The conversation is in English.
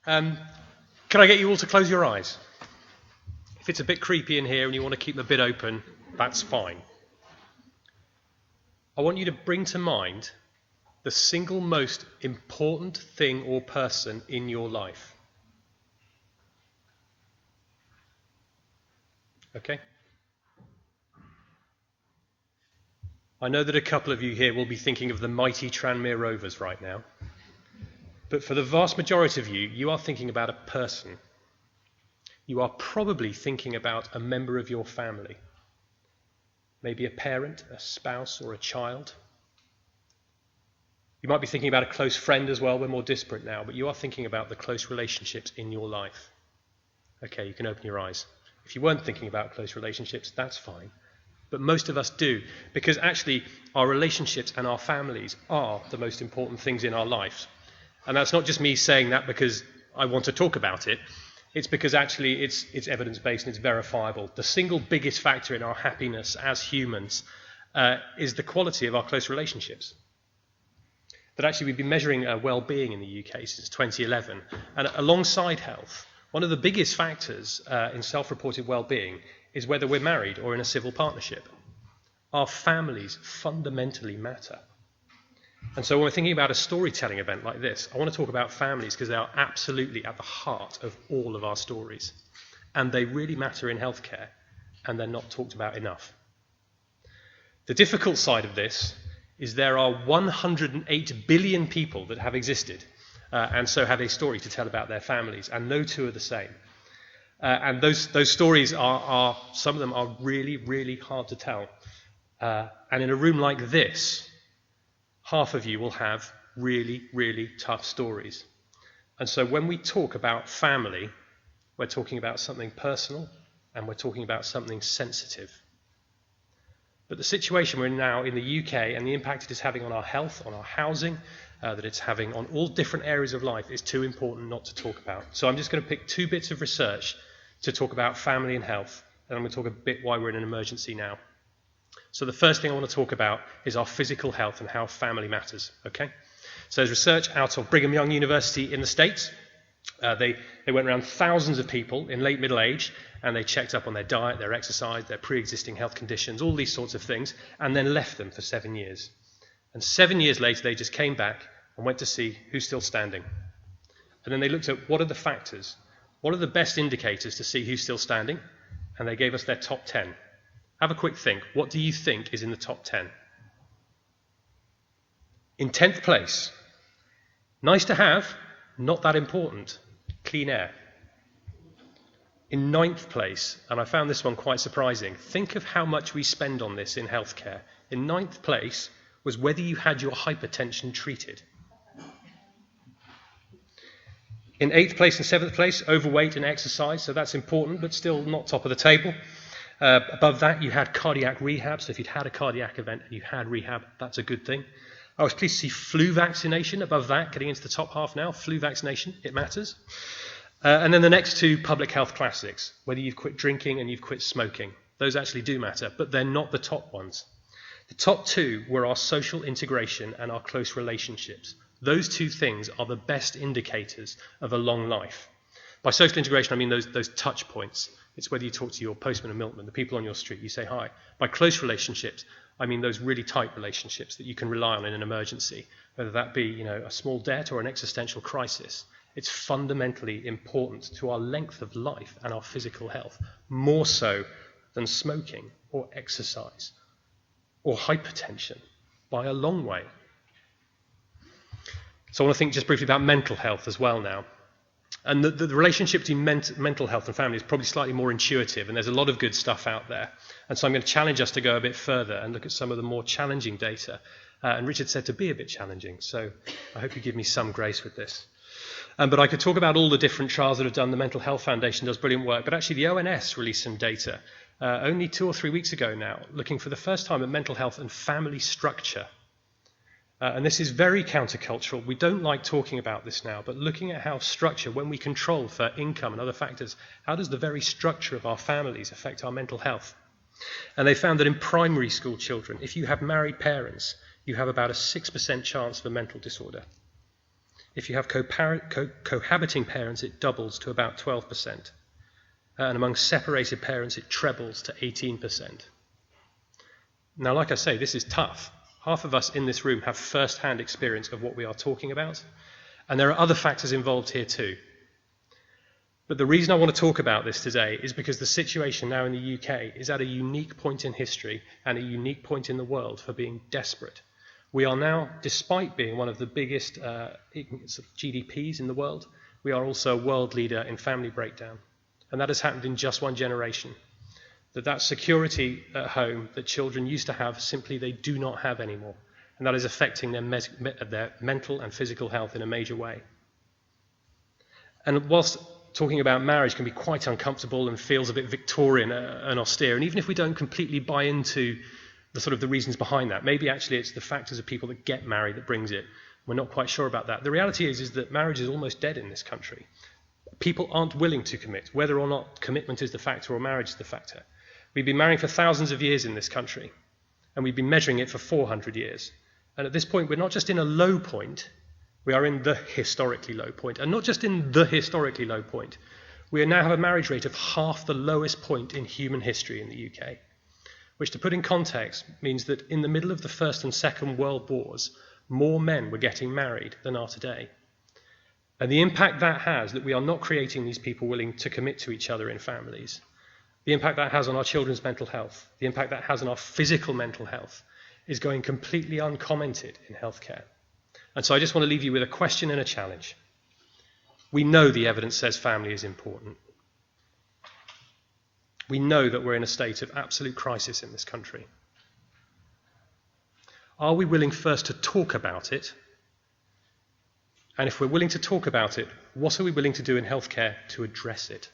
Can I get you all to close your eyes? If it's a bit creepy in here and you want to keep them a bit open, that's fine. I want you to bring to mind the single most important thing or person in your life. Okay? I know that a couple of you here will be thinking of the mighty Tranmere Rovers right now. But for the vast majority of you, you are thinking about a person. You are probably thinking about a member of your family. Maybe a parent, a spouse, or a child. You might be thinking about a close friend as well. We're more disparate now, but you are thinking about the close relationships in your life. Okay, you can open your eyes. If you weren't thinking about close relationships, that's fine. But most of us do, because actually our relationships and our families are the most important things in our lives. And that's not just me saying that because I want to talk about it. It's because actually it's evidence-based and it's verifiable. The single biggest factor in our happiness as humans is the quality of our close relationships. That actually we've been measuring well-being in the UK since 2011. And alongside health, one of the biggest factors in self-reported well-being is whether we're married or in a civil partnership. Our families fundamentally matter. And so when we're thinking about a storytelling event like this, I want to talk about families because they are absolutely at the heart of all of our stories. And they really matter in healthcare, and they're not talked about enough. The difficult side of this is there are 108 billion people that have existed, and so have a story to tell about their families, and no two are the same. And those stories are some of them are really, really hard to tell. And in a room like this, half of you will have really, really tough stories. And so when we talk about family, we're talking about something personal and we're talking about something sensitive. But the situation we're in now in the UK and the impact it is having on our health, on our housing, that it's having on all different areas of life is too important not to talk about. So I'm just going to pick 2 bits of research to talk about family and health. And I'm going to talk a bit why we're in an emergency now. So the first thing I want to talk about is our physical health and how family matters, okay? So there's research out of Brigham Young University in the States. They went around thousands of people in late middle age, and they checked up on their diet, their exercise, their pre-existing health conditions, all these sorts of things, and then left them for 7 years. And 7 years later, they just came back and went to see who's still standing. And then they looked at what are the factors, what are the best indicators to see who's still standing, and they gave us their top 10. Have a quick think. What do you think is in the top 10? In 10th place, nice to have, not that important, clean air. In 9th place, and I found this one quite surprising, think of how much we spend on this in healthcare. In 9th place was whether you had your hypertension treated. In 8th place and 7th place, overweight and exercise, so that's important, but still not top of the table. Above that, you had cardiac rehab, so if you'd had a cardiac event and you had rehab, that's a good thing. I was pleased to see flu vaccination above that, getting into the top half now. Flu vaccination, it matters. And then the next 2 public health classics, whether you've quit drinking and you've quit smoking. Those actually do matter, but they're not the top ones. The top 2 were our social integration and our close relationships. Those 2 things are the best indicators of a long life. By social integration, I mean those touch points. It's whether you talk to your postman and milkman, the people on your street, you say hi. By close relationships, I mean those really tight relationships that you can rely on in an emergency, whether that be, a small debt or an existential crisis. It's fundamentally important to our length of life and our physical health, more so than smoking or exercise or hypertension by a long way. So I want to think just briefly about mental health as well now. And the relationship between mental health and family is probably slightly more intuitive, and there's a lot of good stuff out there. And so I'm going to challenge us to go a bit further and look at some of the more challenging data. And Richard said to be a bit challenging, so I hope you give me some grace with this. But I could talk about all the different trials that have done. The Mental Health Foundation does brilliant work, but actually the ONS released some data only 2 or 3 weeks ago now, looking for the first time at mental health and family structure. And this is very countercultural. We don't like talking about this now, but looking at how structure, when we control for income and other factors, how does the very structure of our families affect our mental health? And they found that in primary school children, if you have married parents, you have about a 6% chance of a mental disorder. If you have cohabiting parents, it doubles to about 12%. And among separated parents, it trebles to 18%. Now, like I say, this is tough. Half of us in this room have first-hand experience of what we are talking about, and there are other factors involved here too. But the reason I want to talk about this today is because the situation now in the UK is at a unique point in history and a unique point in the world for being desperate. We are now, despite being one of the biggest GDPs in the world, we are also a world leader in family breakdown. And that has happened in just one generation. That security at home that children used to have, simply they do not have anymore. And that is affecting their mental and physical health in a major way. And whilst talking about marriage can be quite uncomfortable and feels a bit Victorian and austere, and even if we don't completely buy into the reasons behind that, maybe actually it's the factors of people that get married that brings it. We're not quite sure about that. The reality is that marriage is almost dead in this country. People aren't willing to commit, whether or not commitment is the factor or marriage is the factor. We've been married for thousands of years in this country, and we've been measuring it for 400 years. And at this point, we're not just in a low point, we are in the historically low point. And not just in the historically low point, we now have a marriage rate of half the lowest point in human history in the UK, which, to put in context, means that in the middle of the First and Second World Wars, more men were getting married than are today. And the impact that has, that we are not creating these people willing to commit to each other in families, the impact that has on our children's mental health, the impact that has on our physical mental health, is going completely uncommented in healthcare. And so I just want to leave you with a question and a challenge. We know the evidence says family is important. We know that we're in a state of absolute crisis in this country. Are we willing first to talk about it? And if we're willing to talk about it, what are we willing to do in healthcare to address it?